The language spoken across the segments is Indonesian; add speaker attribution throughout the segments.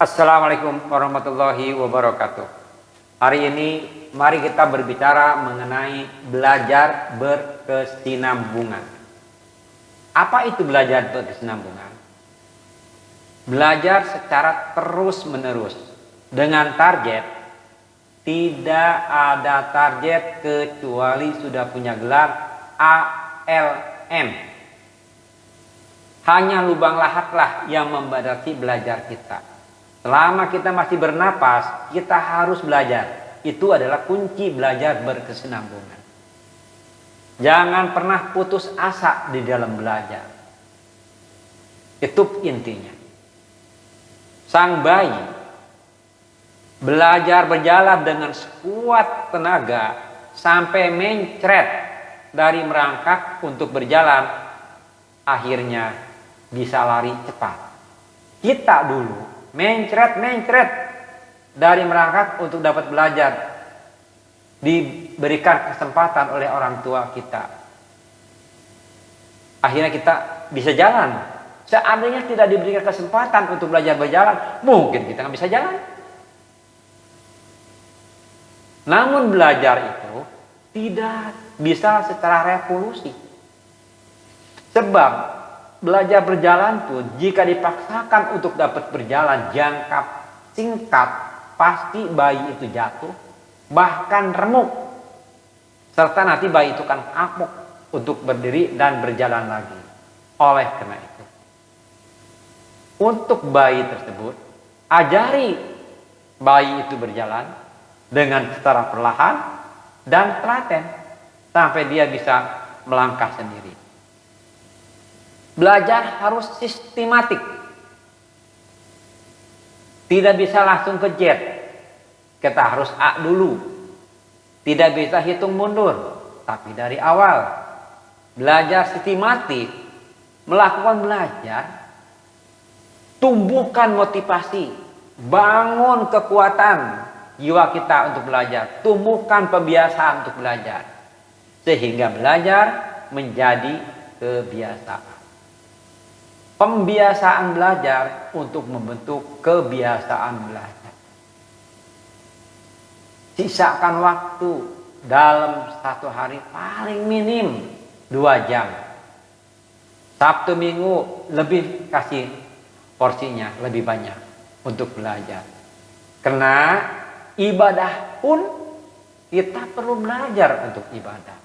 Speaker 1: Assalamualaikum warahmatullahi wabarakatuh. Hari ini mari kita berbicara mengenai belajar berkesinambungan. Apa itu belajar berkesinambungan? Belajar secara terus-menerus dengan target. Tidak ada target kecuali sudah punya gelar ALM. Hanya lubang lahatlah yang membatasi belajar kita. Selama kita masih bernapas, kita harus belajar. Itu adalah kunci belajar berkesinambungan. Jangan pernah putus asa di dalam belajar. Itu intinya. Sang bayi belajar berjalan dengan sekuat tenaga sampai mencret dari merangkak untuk berjalan. Akhirnya bisa lari cepat. Kita dulu mencret dari merangkak untuk dapat belajar, diberikan kesempatan oleh orang tua kita, akhirnya kita bisa jalan. Seandainya tidak diberikan kesempatan untuk belajar berjalan, mungkin kita nggak bisa jalan. Namun belajar itu tidak bisa secara revolusi, sebab belajar berjalan pun jika dipaksakan untuk dapat berjalan jangka singkat, pasti bayi itu jatuh, bahkan remuk. Serta nanti bayi itu kan kapok untuk berdiri dan berjalan lagi. Oleh karena itu, untuk bayi tersebut, ajari bayi itu berjalan dengan secara perlahan dan telaten sampai dia bisa melangkah sendiri. Belajar harus sistematik. Tidak bisa langsung ke Z. Kita harus A dulu. Tidak bisa hitung mundur, tapi dari awal. Belajar sistematik, melakukan belajar, tumbuhkan motivasi, bangun kekuatan jiwa kita untuk belajar, tumbuhkan kebiasaan untuk belajar, sehingga belajar menjadi kebiasaan. Pembiasaan belajar untuk membentuk kebiasaan belajar. Sisakan waktu dalam satu hari paling minim 2 jam. Sabtu Minggu lebih kasih porsinya lebih banyak untuk belajar. Karena ibadah pun kita perlu belajar untuk ibadah.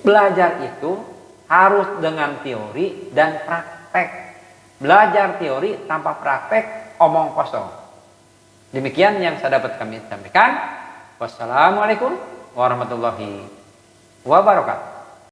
Speaker 1: Belajar itu harus dengan teori dan praktek. Belajar teori tanpa praktek omong kosong. Demikian yang saya dapat kami sampaikan. Wassalamualaikum warahmatullahi wabarakatuh.